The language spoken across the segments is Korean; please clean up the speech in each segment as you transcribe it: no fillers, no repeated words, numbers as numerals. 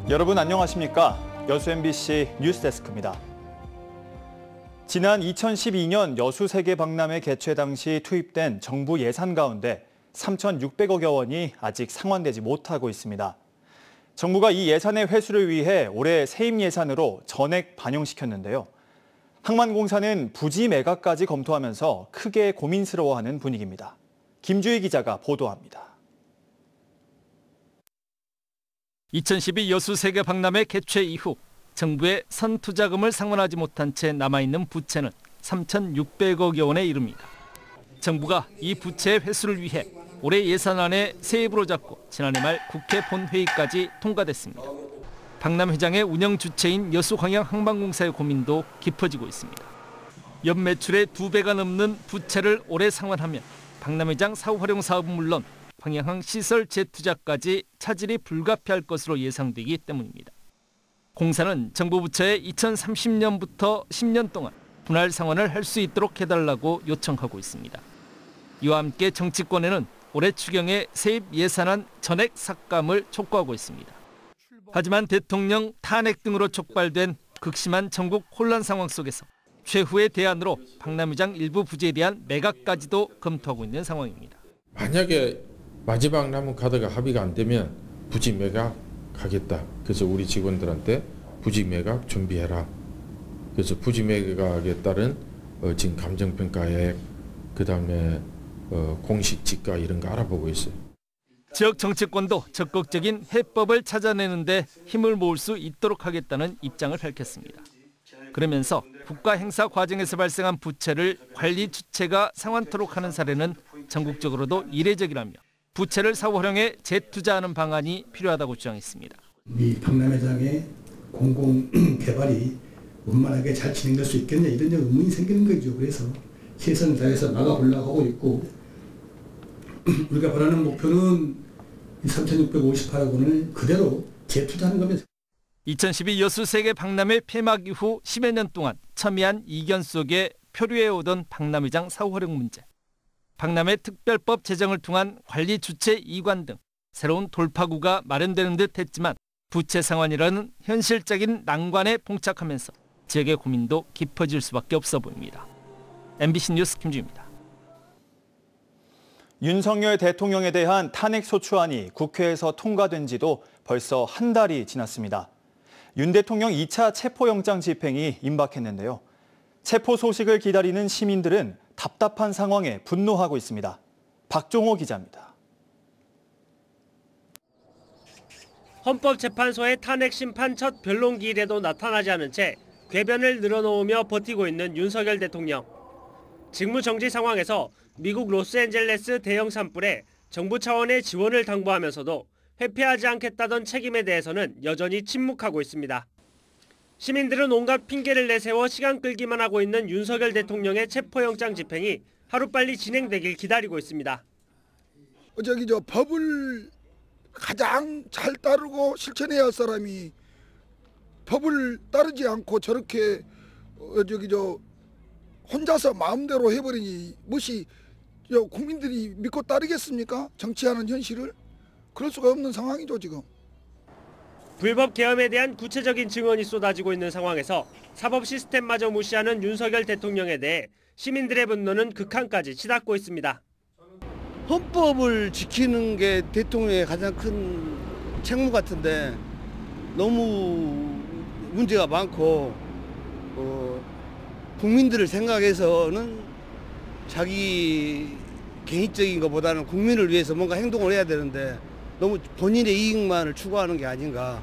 여러분 안녕하십니까? 여수 MBC 뉴스데스크입니다. 지난 2012년 여수 세계 박람회 개최 당시 투입된 정부 예산 가운데 3,600억여 원이 아직 상환되지 못하고 있습니다. 정부가 이 예산의 회수를 위해 올해 세입 예산으로 전액 반영시켰는데요. 항만공사는 부지 매각까지 검토하면서 크게 고민스러워하는 분위기입니다. 김주희 기자가 보도합니다. 2012 여수 세계 박람회 개최 이후 정부의 선투자금을 상환하지 못한 채 남아있는 부채는 3,600억여 원에 이릅니다. 정부가 이 부채의 회수를 위해 올해 예산안에 세입으로 잡고 지난해 말 국회 본회의까지 통과됐습니다. 박람회장의 운영 주체인 여수광양항만공사의 고민도 깊어지고 있습니다. 연매출의 2배가 넘는 부채를 올해 상환하면 박람회장 사후 활용 사업은 물론 광양항 시설 재투자까지 차질이 불가피할 것으로 예상되기 때문입니다. 공사는 정부 부처에 2030년부터 10년 동안 분할 상환을 할 수 있도록 해달라고 요청하고 있습니다. 이와 함께 정치권에는 올해 추경의 세입 예산안 전액 삭감을 촉구하고 있습니다. 하지만 대통령 탄핵 등으로 촉발된 극심한 전국 혼란 상황 속에서 최후의 대안으로 박람회장 일부 부지에 대한 매각까지도 검토하고 있는 상황입니다. 만약에 마지막 남은 카드가 합의가 안 되면 부지 매각하겠다. 그래서 우리 직원들한테 부지 매각 준비해라. 그래서 부지 매각에 따른 지금 감정평가액, 그다음에 공식 지가 이런 거 알아보고 있어요. 지역 정치권도 적극적인 해법을 찾아내는데 힘을 모을 수 있도록 하겠다는 입장을 밝혔습니다. 그러면서 국가 행사 과정에서 발생한 부채를 관리 주체가 상환토록 하는 사례는 전국적으로도 이례적이라며 부채를 사후 활용해 재투자하는 방안이 필요하다고 주장했습니다. 이 박람회장의 공공 개발이 원만하게 잘 진행될 수 있겠냐 이런 의문이 생기는 거죠. 그래서 최선을 다해서 막아보려고 하고 있고 우리가 바라는 목표는 3,658억 원을 그대로 재투자하는 겁니다. 2012 여수 세계 박람회 폐막 이후 10여 년 동안 첨예한 이견 속에 표류해오던 박람회장 사후 활용 문제. 박람회 특별법 제정을 통한 관리 주체 이관 등 새로운 돌파구가 마련되는 듯 했지만 부채 상환이라는 현실적인 난관에 봉착하면서 지역의 고민도 깊어질 수밖에 없어 보입니다. MBC 뉴스 김주희입니다. 윤석열 대통령에 대한 탄핵소추안이 국회에서 통과된 지도 벌써 한 달이 지났습니다. 윤 대통령 2차 체포영장 집행이 임박했는데요. 체포 소식을 기다리는 시민들은 답답한 상황에 분노하고 있습니다. 박종호 기자입니다. 헌법재판소의 탄핵 심판 첫 변론기일에도 나타나지 않은 채 궤변을 늘어놓으며 버티고 있는 윤석열 대통령. 직무정지 상황에서 미국 로스앤젤레스 대형 산불에 정부 차원의 지원을 당부하면서도 회피하지 않겠다던 책임에 대해서는 여전히 침묵하고 있습니다. 시민들은 온갖 핑계를 내세워 시간 끌기만 하고 있는 윤석열 대통령의 체포영장 집행이 하루빨리 진행되길 기다리고 있습니다. 법을 가장 잘 따르고 실천해야 할 사람이 법을 따르지 않고 저렇게 혼자서 마음대로 해버리니 무엇이 국민들이 믿고 따르겠습니까? 정치하는 현실을? 그럴 수가 없는 상황이죠 지금. 불법 계엄에 대한 구체적인 증언이 쏟아지고 있는 상황에서 사법 시스템마저 무시하는 윤석열 대통령에 대해 시민들의 분노는 극한까지 치닫고 있습니다. 헌법을 지키는 게 대통령의 가장 큰 책무 같은데 너무 문제가 많고 국민들을 생각해서는 자기 개인적인 것보다는 국민을 위해서 뭔가 행동을 해야 되는데 너무 본인의 이익만을 추구하는 게 아닌가.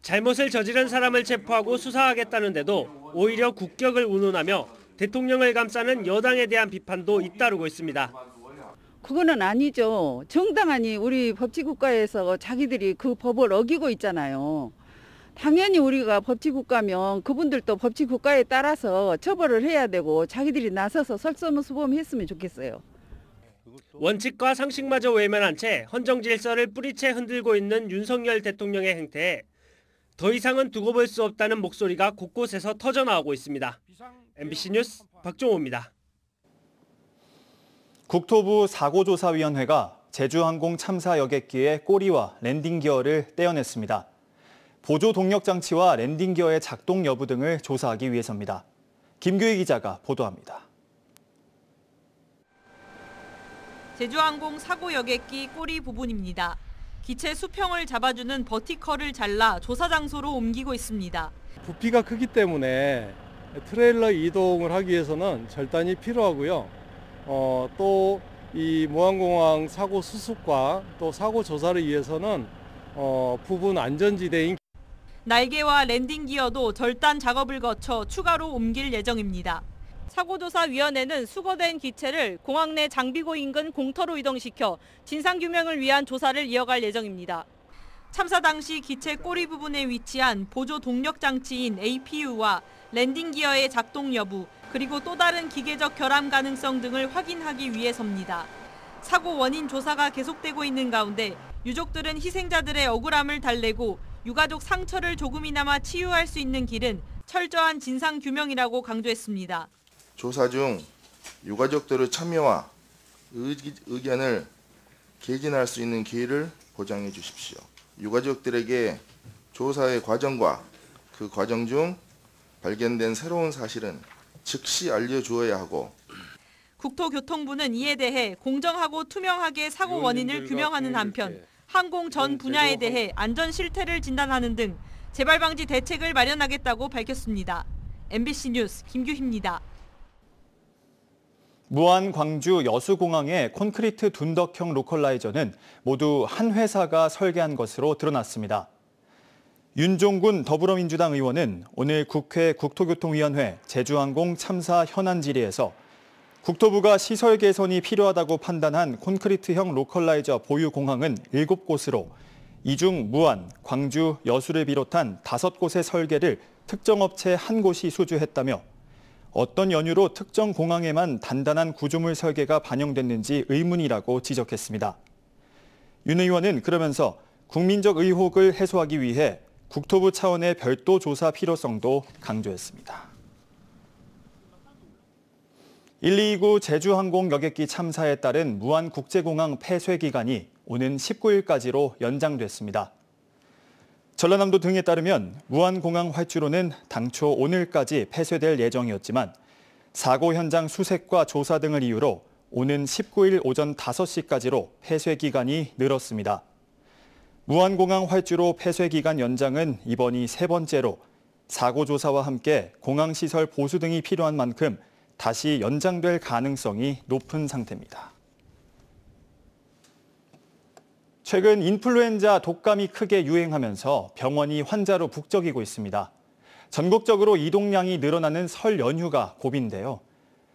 잘못을 저지른 사람을 체포하고 수사하겠다는데도 오히려 국격을 운운하며 대통령을 감싸는 여당에 대한 비판도 잇따르고 있습니다. 그거는 아니죠. 정당하니 우리 법치국가에서 자기들이 그 법을 어기고 있잖아요. 당연히 우리가 법치국가면 그분들도 법치국가에 따라서 처벌을 해야 되고 자기들이 나서서 설서노수범했으면 좋겠어요. 원칙과 상식마저 외면한 채 헌정 질서를 뿌리채 흔들고 있는 윤석열 대통령의 행태에 더 이상은 두고 볼 수 없다는 목소리가 곳곳에서 터져나오고 있습니다. MBC 뉴스 박종호입니다. 국토부 사고조사위원회가 제주항공 참사 여객기의 꼬리와 랜딩 기어를 떼어냈습니다. 보조 동력 장치와 랜딩 기어의 작동 여부 등을 조사하기 위해서입니다. 김규희 기자가 보도합니다. 제주항공 사고 여객기 꼬리 부분입니다. 기체 수평을 잡아주는 버티컬을 잘라 조사 장소로 옮기고 있습니다. 부피가 크기 때문에 트레일러 이동을 하기 위해서는 절단이 필요하고요. 또 이 무안공항 사고 수습과 또 사고 조사를 위해서는 부분 안전지대인 날개와 랜딩 기어도 절단 작업을 거쳐 추가로 옮길 예정입니다. 사고조사위원회는 수거된 기체를 공항 내 장비고 인근 공터로 이동시켜 진상규명을 위한 조사를 이어갈 예정입니다. 참사 당시 기체 꼬리 부분에 위치한 보조 동력 장치인 APU와 랜딩 기어의 작동 여부, 그리고 또 다른 기계적 결함 가능성 등을 확인하기 위해서입니다. 사고 원인 조사가 계속되고 있는 가운데 유족들은 희생자들의 억울함을 달래고 유가족 상처를 조금이나마 치유할 수 있는 길은 철저한 진상규명이라고 강조했습니다. 조사 중 유가족들의 참여와 의견을 개진할 수 있는 기회를 보장해 주십시오. 유가족들에게 조사의 과정과 그 과정 중 발견된 새로운 사실은 즉시 알려주어야 하고 국토교통부는 이에 대해 공정하고 투명하게 사고 원인을 규명하는 한편 항공 전 분야에 대해 안전 실태를 진단하는 등 재발 방지 대책을 마련하겠다고 밝혔습니다. MBC 뉴스 김규희입니다. 무안, 광주, 여수공항의 콘크리트 둔덕형 로컬라이저는 모두 한 회사가 설계한 것으로 드러났습니다. 윤종군 더불어민주당 의원은 오늘 국회 국토교통위원회 제주항공 참사 현안 질의에서 국토부가 시설 개선이 필요하다고 판단한 콘크리트형 로컬라이저 보유 공항은 7곳으로 이 중 무안, 광주, 여수를 비롯한 5곳의 설계를 특정 업체 한 곳이 수주했다며 어떤 연유로 특정 공항에만 단단한 구조물 설계가 반영됐는지 의문이라고 지적했습니다. 윤 의원은 그러면서 국민적 의혹을 해소하기 위해 국토부 차원의 별도 조사 필요성도 강조했습니다. 129 제주항공 여객기 참사에 따른 무안국제공항 폐쇄 기간이 오는 19일까지로 연장됐습니다. 전라남도 등에 따르면 무안공항 활주로는 당초 오늘까지 폐쇄될 예정이었지만 사고 현장 수색과 조사 등을 이유로 오는 19일 오전 5시까지로 폐쇄 기간이 늘었습니다. 무안공항 활주로 폐쇄 기간 연장은 이번이 3번째로 사고 조사와 함께 공항시설 보수 등이 필요한 만큼 다시 연장될 가능성이 높은 상태입니다. 최근 인플루엔자 독감이 크게 유행하면서 병원이 환자로 북적이고 있습니다. 전국적으로 이동량이 늘어나는 설 연휴가 고비인데요.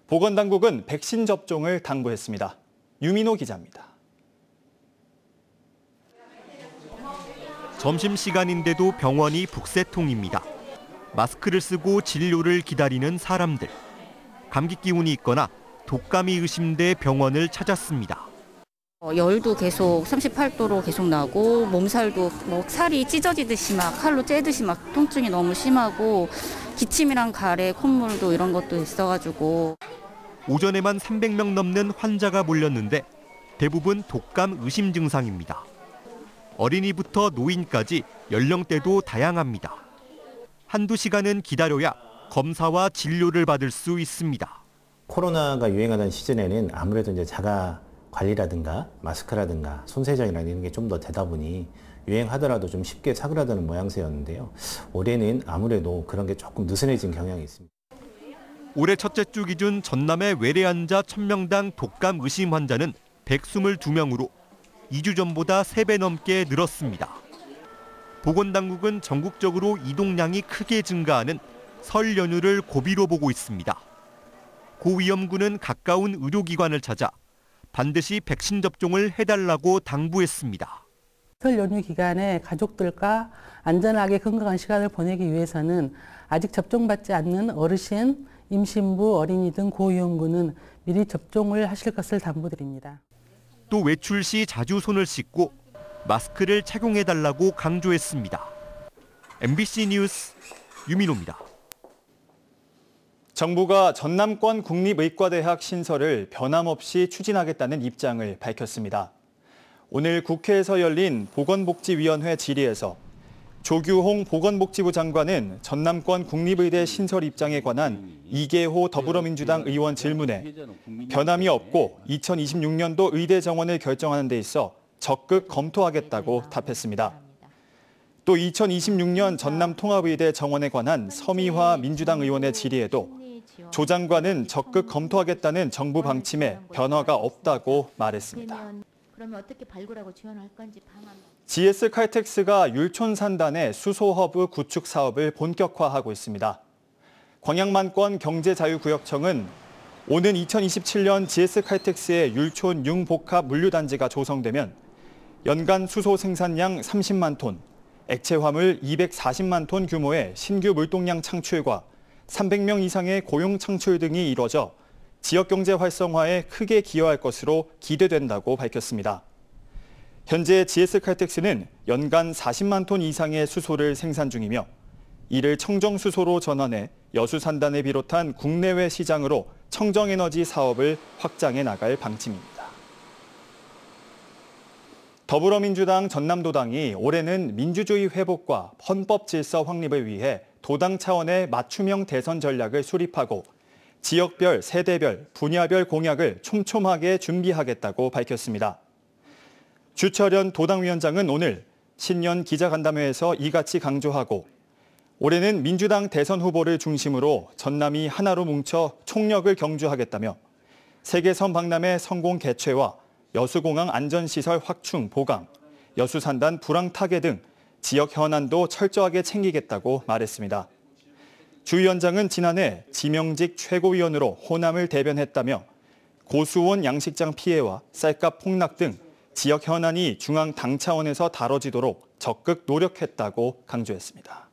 보건당국은 백신 접종을 당부했습니다. 유민호 기자입니다. 점심시간인데도 병원이 북새통입니다. 마스크를 쓰고 진료를 기다리는 사람들. 감기 기운이 있거나 독감이 의심돼 병원을 찾았습니다. 열도 계속 38도로 계속 나고 몸살도 살이 찢어지듯이 막 칼로 째듯이 막 통증이 너무 심하고 기침이랑 가래, 콧물도 이런 것도 있어가지고. 오전에만 300명 넘는 환자가 몰렸는데 대부분 독감 의심 증상입니다. 어린이부터 노인까지 연령대도 다양합니다. 한두 시간은 기다려야 검사와 진료를 받을 수 있습니다. 코로나가 유행하던 시즌에는 아무래도 이제 자가 관리라든가 마스크라든가 손세정이라든가 이런 게 좀 더 되다 보니 유행하더라도 좀 쉽게 사그라드는 모양새였는데요. 올해는 아무래도 그런 게 조금 느슨해진 경향이 있습니다. 올해 첫째 주 기준 전남의 외래 환자 1000명당 독감 의심 환자는 122명으로 2주 전보다 3배 넘게 늘었습니다. 보건당국은 전국적으로 이동량이 크게 증가하는 설 연휴를 고비로 보고 있습니다. 고위험군은 가까운 의료기관을 찾아 반드시 백신 접종을 해달라고 당부했습니다. 설 연휴 기간에 가족들과 안전하게 건강한 시간을 보내기 위해서는 아직 접종받지 않는 어르신, 임신부, 어린이 등 고위험군은 미리 접종을 하실 것을 당부드립니다. 또 외출 시 자주 손을 씻고 마스크를 착용해달라고 강조했습니다. MBC 뉴스 유민호입니다. 정부가 전남권 국립의과대학 신설을 변함없이 추진하겠다는 입장을 밝혔습니다. 오늘 국회에서 열린 보건복지위원회 질의에서 조규홍 보건복지부 장관은 전남권 국립의대 신설 입장에 관한 이계호 더불어민주당 의원 질문에 변함이 없고 2026년도 의대 정원을 결정하는 데 있어 적극 검토하겠다고 답했습니다. 또 2026년 전남통합의대 정원에 관한 서미화 민주당 의원의 질의에도 조 장관은 적극 검토하겠다는 정부 방침에 변화가 없다고 말했습니다. 그러면 어떻게 발굴하고 지원할 건지 방안. GS 칼텍스가 율촌산단의 수소허브 구축 사업을 본격화하고 있습니다. 광양만권 경제자유구역청은 오는 2027년 GS 칼텍스의 율촌 융복합 물류단지가 조성되면 연간 수소 생산량 30만 톤, 액체 화물 240만 톤 규모의 신규 물동량 창출과 300명 이상의 고용 창출 등이 이뤄져 지역경제 활성화에 크게 기여할 것으로 기대된다고 밝혔습니다. 현재 GS 칼텍스는 연간 40만 톤 이상의 수소를 생산 중이며 이를 청정수소로 전환해 여수산단을 비롯한 국내외 시장으로 청정에너지 사업을 확장해 나갈 방침입니다. 더불어민주당 전남도당이 올해는 민주주의 회복과 헌법 질서 확립을 위해 도당 차원의 맞춤형 대선 전략을 수립하고 지역별, 세대별, 분야별 공약을 촘촘하게 준비하겠다고 밝혔습니다. 주철현 도당위원장은 오늘 신년 기자간담회에서 이같이 강조하고 올해는 민주당 대선 후보를 중심으로 전남이 하나로 뭉쳐 총력을 경주하겠다며 세계선 박람회 성공 개최와 여수공항 안전시설 확충 보강, 여수산단 불황 타개 등 지역 현안도 철저하게 챙기겠다고 말했습니다. 주 위원장은 지난해 지명직 최고위원으로 호남을 대변했다며 고수원 양식장 피해와 쌀값 폭락 등 지역 현안이 중앙 당 차원에서 다뤄지도록 적극 노력했다고 강조했습니다.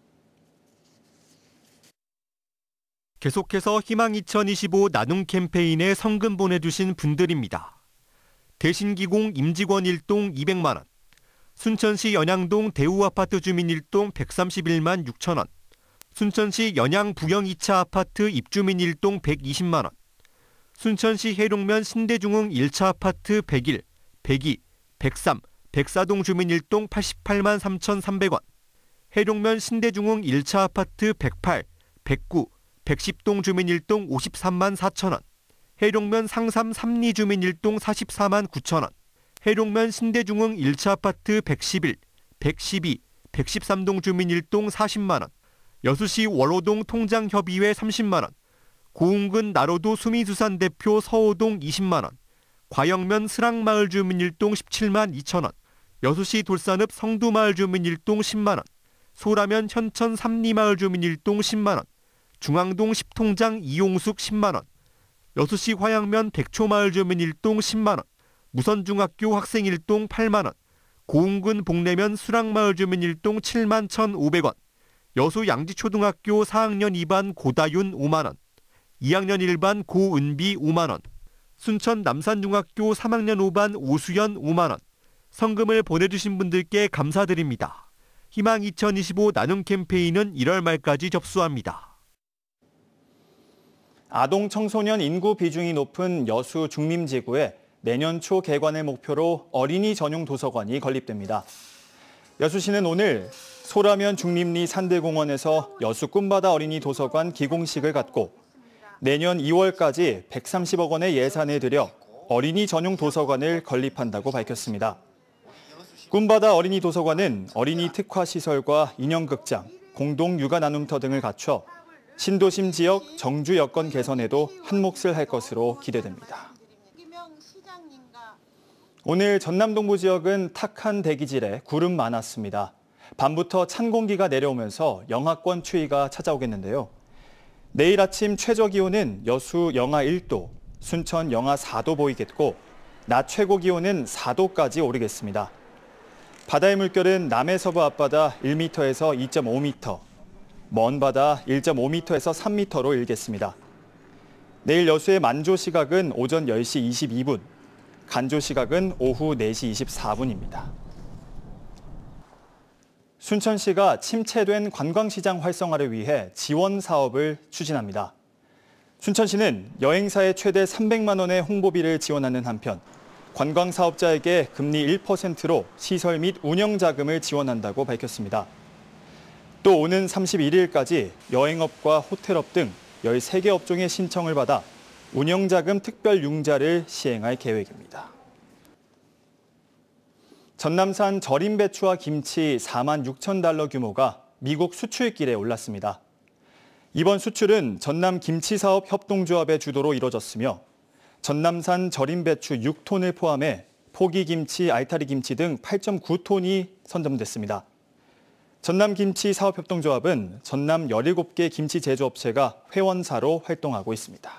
계속해서 희망 2025 나눔 캠페인에 성금 보내주신 분들입니다. 대신기공 임직원 1동 200만 원, 순천시 연양동 대우아파트 주민 1동 131만 6천 원, 순천시 연양 부영 2차 아파트 입주민 1동 120만 원, 순천시 해룡면 신대중흥 1차 아파트 101, 102, 103, 104동 주민 1동 88만 3,300원, 해룡면 신대중흥 1차 아파트 108, 109, 110동 주민 1동 53만 4천원, 해룡면 상삼 3리 주민 1동 44만 9천원, 해룡면 신대중흥 1차 아파트 111, 112, 113동 주민 1동 40만원, 여수시 월호동 통장협의회 30만원, 고흥군 나로도 수미수산 대표 서호동 20만원, 과영면 스랑마을 주민 1동 17만 2천원, 여수시 돌산읍 성두마을 주민 1동 10만원, 소라면 현천 삼리마을 주민 1동 10만원, 중앙동 10통장 이용숙 10만원, 여수시 화양면 백초마을 주민 1동 10만원, 무선중학교 학생 1동 8만원, 고흥군 복내면 수랑마을 주민 1동 7만 1,500원, 여수 양지초등학교 4학년 2반 고다윤 5만원, 2학년 1반 고은비 5만원, 순천 남산중학교 3학년 5반 오수연 5만원, 성금을 보내주신 분들께 감사드립니다. 희망 2025 나눔 캠페인은 1월 말까지 접수합니다. 아동 청소년 인구 비중이 높은 여수 중림지구에 내년 초 개관을 목표로 어린이 전용 도서관이 건립됩니다. 여수시는 오늘 소라면 중림리 산들공원에서 여수 꿈바다 어린이 도서관 기공식을 갖고 내년 2월까지 130억 원의 예산을 들여 어린이 전용 도서관을 건립한다고 밝혔습니다. 꿈바다 어린이 도서관은 어린이 특화 시설과 인형극장, 공동 육아 나눔터 등을 갖춰 신도심 지역 정주 여건 개선에도 한 몫을 할 것으로 기대됩니다. 오늘 전남 동부 지역은 탁한 대기질에 구름 많았습니다. 밤부터 찬 공기가 내려오면서 영하권 추위가 찾아오겠는데요. 내일 아침 최저 기온은 여수 영하 1도, 순천 영하 4도 보이겠고 낮 최고 기온은 4도까지 오르겠습니다. 바다의 물결은 남해서부 앞바다 1m에서 2.5m, 먼 바다 1.5m에서 3m로 일겠습니다. 내일 여수의 만조 시각은 오전 10시 22분, 간조 시각은 오후 4시 24분입니다. 순천시가 침체된 관광시장 활성화를 위해 지원 사업을 추진합니다. 순천시는 여행사에 최대 300만 원의 홍보비를 지원하는 한편 관광사업자에게 금리 1%로 시설 및 운영 자금을 지원한다고 밝혔습니다. 또 오는 31일까지 여행업과 호텔업 등 13개 업종의 신청을 받아 운영자금 특별 융자를 시행할 계획입니다. 전남산 절임 배추와 김치 4만 6천 달러 규모가 미국 수출길에 올랐습니다. 이번 수출은 전남 김치사업 협동조합의 주도로 이뤄졌으며 전남산 절임 배추 6톤을 포함해 포기김치, 알타리김치 등 8.9톤이 선점됐습니다. 전남김치사업협동조합은 전남 17개 김치 제조업체가 회원사로 활동하고 있습니다.